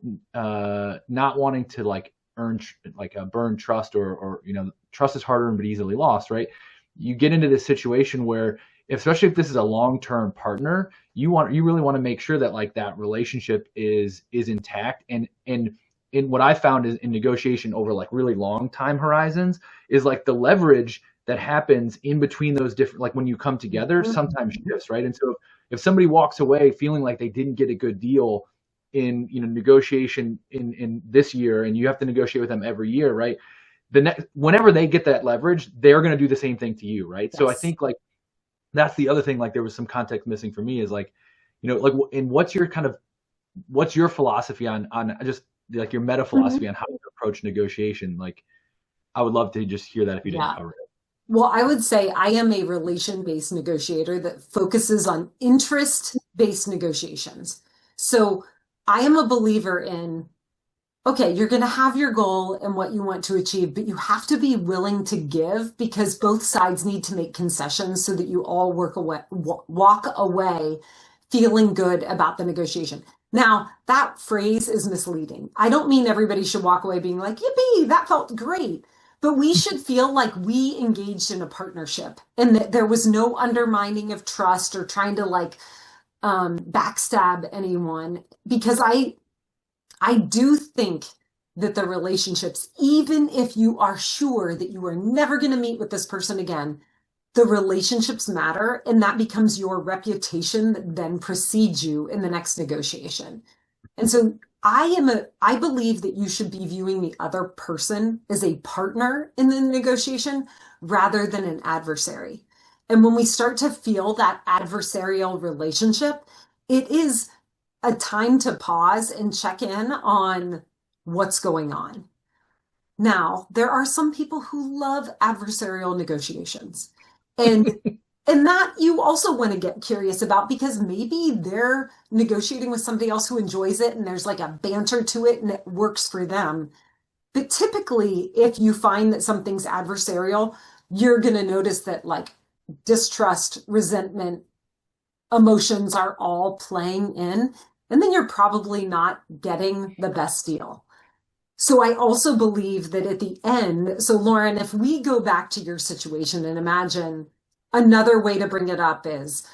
not wanting to like burn trust, or you know, trust is harder but easily lost, right? You get into this situation where, especially if this is a long-term partner, you really want to make sure that like that relationship is intact. And in what I found is in negotiation over like really long time horizons is like the leverage that happens in between those different, like when you come together, sometimes shifts, right? And so if somebody walks away feeling like they didn't get a good deal in, you know, negotiation in this year, and you have to negotiate with them every year, right? Whenever they get that leverage, they're going to do the same thing to you, right? Yes. So I think like that's the other thing. Like there was some context missing for me is like, you know, like, and what's your philosophy on just like your meta philosophy on how to approach negotiation? Like, I would love to just hear that if you didn't cover it. Well, I would say I am a relation-based negotiator that focuses on interest-based negotiations. So I am a believer in, okay, you're going to have your goal and what you want to achieve, but you have to be willing to give, because both sides need to make concessions so that you all walk away feeling good about the negotiation. Now, that phrase is misleading. I don't mean everybody should walk away being like, yippee, that felt great. But we should feel like we engaged in a partnership and that there was no undermining of trust or trying to like backstab anyone. Because I do think that the relationships, even if you are sure that you are never going to meet with this person again, the relationships matter, and that becomes your reputation that then precedes you in the next negotiation. And so I believe that you should be viewing the other person as a partner in the negotiation rather than an adversary. And when we start to feel that adversarial relationship, it is a time to pause and check in on what's going on. Now, there are some people who love adversarial negotiations. And that you also want to get curious about, because maybe they're negotiating with somebody else who enjoys it and there's like a banter to it and it works for them. But typically, if you find that something's adversarial, you're going to notice that like distrust, resentment, emotions are all playing in, and then you're probably not getting the best deal. So I also believe that at the end, so Lauren, if we go back to your situation and imagine another way to bring it up is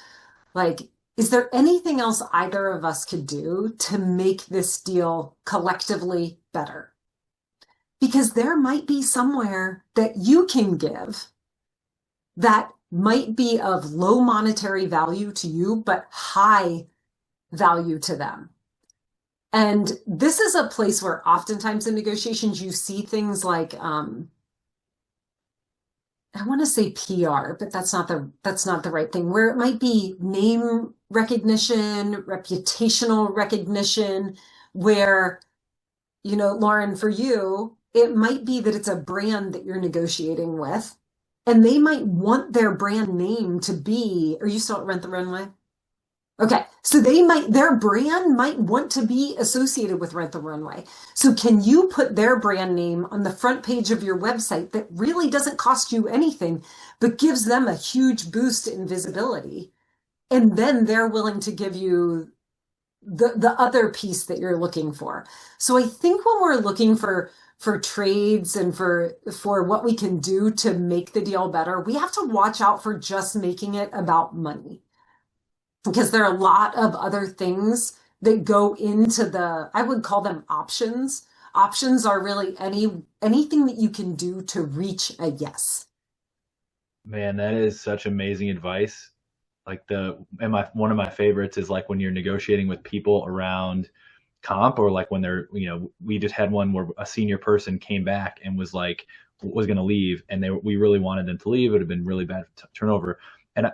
like, is there anything else either of us could do to make this deal collectively better? Because there might be somewhere that you can give that might be of low monetary value to you, but high value to them. And this is a place where oftentimes in negotiations, you see things like, I want to say PR, but that's not the right thing, where it might be name recognition, reputational recognition, where, you know, Lauren, for you, it might be that it's a brand that you're negotiating with, and they might want their brand name to be, are you still at Rent the Runway? Okay, so their brand might want to be associated with Rent the Runway. So can you put their brand name on the front page of your website that really doesn't cost you anything, but gives them a huge boost in visibility? And then they're willing to give you the other piece that you're looking for. So I think when we're looking for trades and for what we can do to make the deal better, we have to watch out for just making it about money. Because there are a lot of other things that go into I would call them options. Options are really anything that you can do to reach a yes. Man, that is such amazing advice. Like one of my favorites is like when you're negotiating with people around comp, or like when they're, you know, we just had one where a senior person came back and was like, was going to leave, and we really wanted them to leave. It would have been really bad turnover. And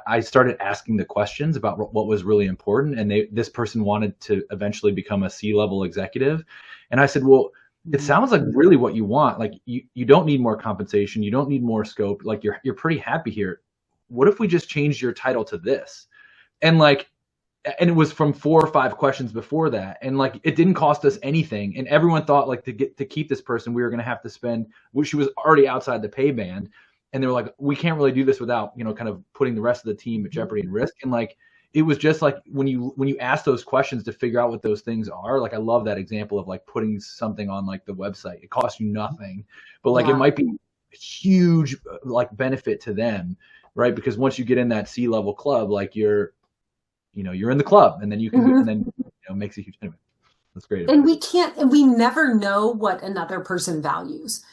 I started asking the questions about what was really important. And this person wanted to eventually become a C-level executive. And I said, well, it sounds like really what you want. Like you don't need more compensation. You don't need more scope. Like you're pretty happy here. What if we just changed your title to this? And it was from 4 or 5 questions before that. And like, it didn't cost us anything. And everyone thought like to keep this person, we were going to have to spend, she was already outside the pay band. And they were like, we can't really do this without, kind of putting the rest of the team at jeopardy and risk. And like, it was just like when you ask those questions to figure out what those things are, like I love that example of like putting something on like the website. It costs you nothing, but like it might be a huge like benefit to them, right? Because once you get in that C-level club, like you're in the club, and then you can and then makes a huge, anyway, that's great. And we never know what another person values.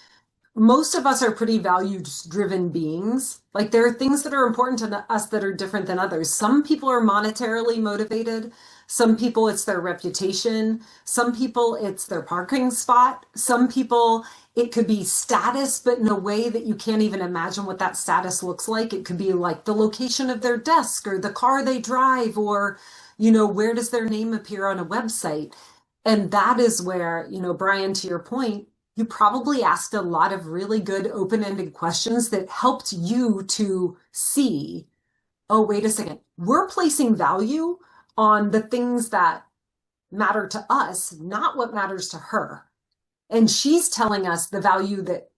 Most of us are pretty values-driven beings. Like there are things that are important to us that are different than others. Some people are monetarily motivated. Some people, it's their reputation. Some people, it's their parking spot. Some people, it could be status, but in a way that you can't even imagine what that status looks like. It could be like the location of their desk or the car they drive, or, where does their name appear on a website? And that is where, Brian, to your point, you probably asked a lot of really good open-ended questions that helped you to see, oh, wait a second, we're placing value on the things that matter to us, not what matters to her. And she's telling us the value that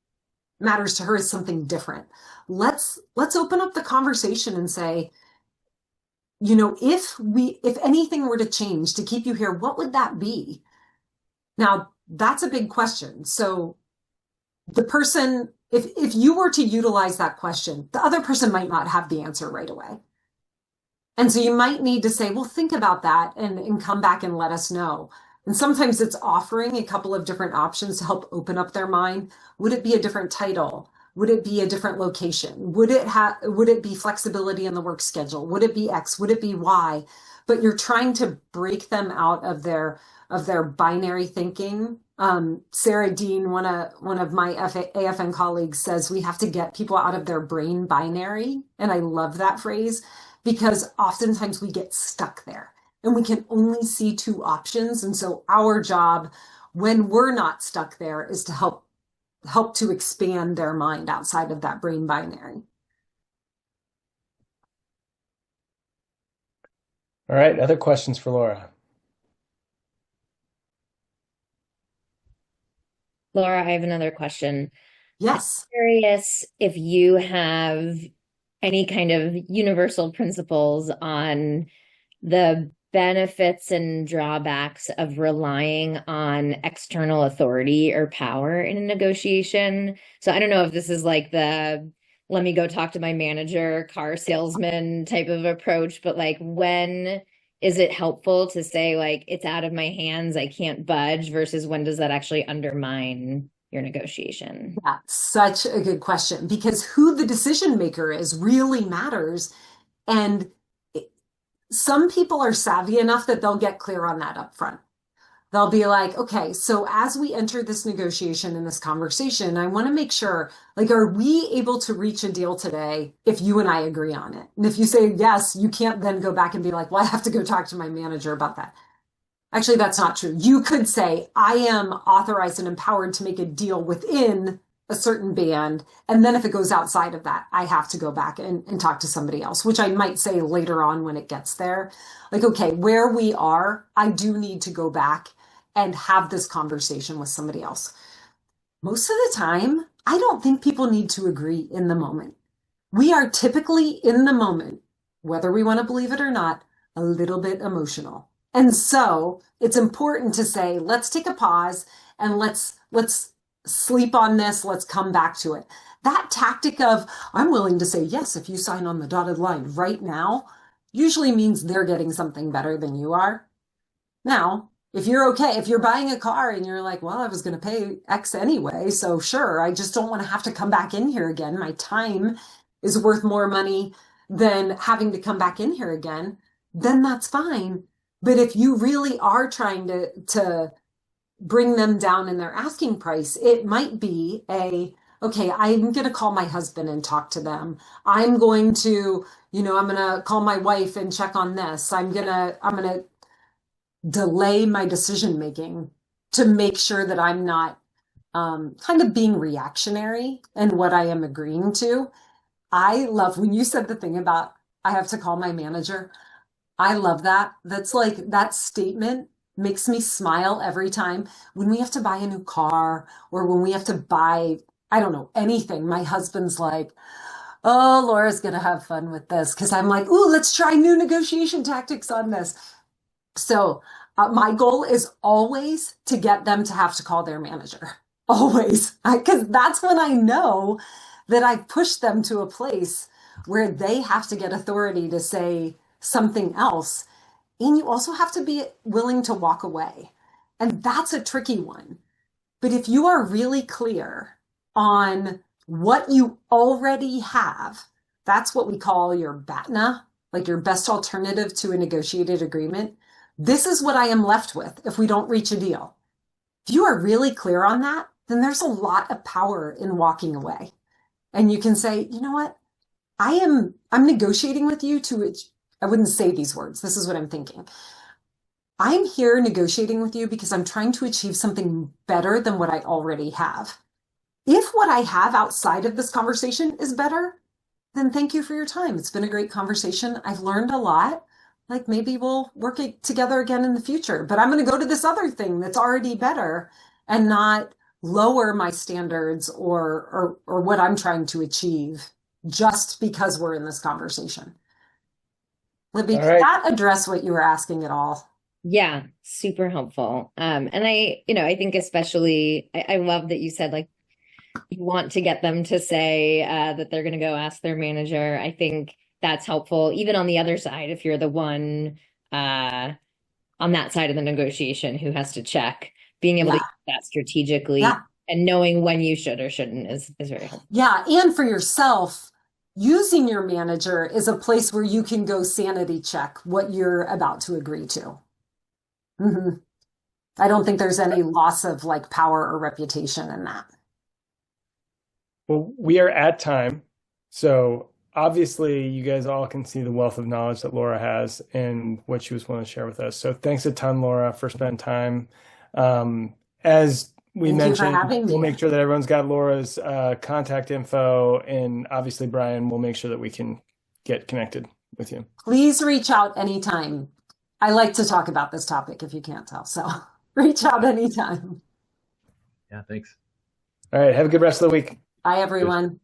matters to her is something different. Let's open up the conversation and say, if anything were to change to keep you here, what would that be? Now, that's a big question. So the person, if you were to utilize that question, the other person might not have the answer right away. And so you might need to say, well, think about that and come back and let us know. And sometimes it's offering a couple of different options to help open up their mind. Would it be a different title? Would it be a different location? Would it be flexibility in the work schedule? Would it be X? Would it be Y? But you're trying to break them out of their binary thinking. Sarah Dean, one of my AFN colleagues, says we have to get people out of their brain binary. And I love that phrase because oftentimes we get stuck there and we can only see 2 options. And so our job when we're not stuck there is to help to expand their mind outside of that brain binary. All right, other questions for Laura? Laura, I have another question. Yes. I'm curious if you have any kind of universal principles on the benefits and drawbacks of relying on external authority or power in a negotiation. So I don't know if this is like the let me go talk to my manager, car salesman type of approach, but like when is it helpful to say like it's out of my hands, I can't budge, versus when does that actually undermine your negotiation? Yeah, such a good question, because who the decision maker is really matters. And some people are savvy enough that they'll get clear on that up front. They'll be like, okay, so as we enter this negotiation and this conversation, I want to make sure, like, are we able to reach a deal today if you and I agree on it? And if you say yes, you can't then go back and be like, well, I have to go talk to my manager about that. Actually, that's not true. You could say, I am authorized and empowered to make a deal within a certain band. And then if it goes outside of that, I have to go back and talk to somebody else, which I might say later on when it gets there. Like, okay, where we are, I do need to go back and have this conversation with somebody else. Most of the time, I don't think people need to agree in the moment. We are typically in the moment, whether we want to believe it or not, a little bit emotional. And so it's important to say, let's take a pause and let's sleep on this. Let's come back to it. That tactic of, I'm willing to say yes if you sign on the dotted line right now, usually means they're getting something better than you are. Now, if you're okay, if you're buying a car and you're like, well, I was going to pay X anyway, so sure, I just don't want to have to come back in here again. My time is worth more money than having to come back in here again, then that's fine. But if you really are trying to bring them down in their asking price. It might be okay, I'm going to call my husband and talk to them. I'm going to, I'm going to call my wife and check on this. I'm going to delay my decision making to make sure that I'm not kind of being reactionary in what I am agreeing to. I love when you said the thing about I have to call my manager. I love that. That's like that statement makes me smile every time when we have to buy a new car or when we have to buy, I don't know, anything. My husband's like, oh, Laura's going to have fun with this because I'm like, ooh, let's try new negotiation tactics on this. So my goal is always to get them to have to call their manager. Always. Because that's when I know that I've pushed them to a place where they have to get authority to say something else. And you also have to be willing to walk away. And that's a tricky one. But if you are really clear on what you already have, that's what we call your BATNA, like your best alternative to a negotiated agreement. This is what I am left with if we don't reach a deal. If you are really clear on that, then there's a lot of power in walking away. And you can say, you know what? I'm negotiating with you I wouldn't say these words. This is what I'm thinking. I'm here negotiating with you because I'm trying to achieve something better than what I already have. If what I have outside of this conversation is better, then thank you for your time. It's been a great conversation. I've learned a lot. Like maybe we'll work it together again in the future, but I'm going to go to this other thing that's already better and not lower my standards or what I'm trying to achieve just because we're in this conversation. Libby, All did right. that address what you were asking at all? Yeah, super helpful. And I think especially I love that you said like you want to get them to say that they're going to go ask their manager. I think that's helpful, even on the other side, if you're the one on that side of the negotiation who has to check, being able to do that strategically and knowing when you should or shouldn't is very helpful. Yeah, and for yourself, using your manager is a place where you can go sanity check what you're about to agree to. Mm-hmm. I don't think there's any loss of like power or reputation in that. Well, we are at time. So obviously you guys all can see the wealth of knowledge that Laura has and what she was willing to share with us. So thanks a ton, Laura, for spending time. As we mentioned, we'll make sure that everyone's got Laura's contact info, and obviously Brian, we'll make sure that we can get connected with you. Please reach out anytime. I like to talk about this topic if you can't tell. So reach out anytime. Yeah, thanks. All right. Have a good rest of the week. Bye, everyone.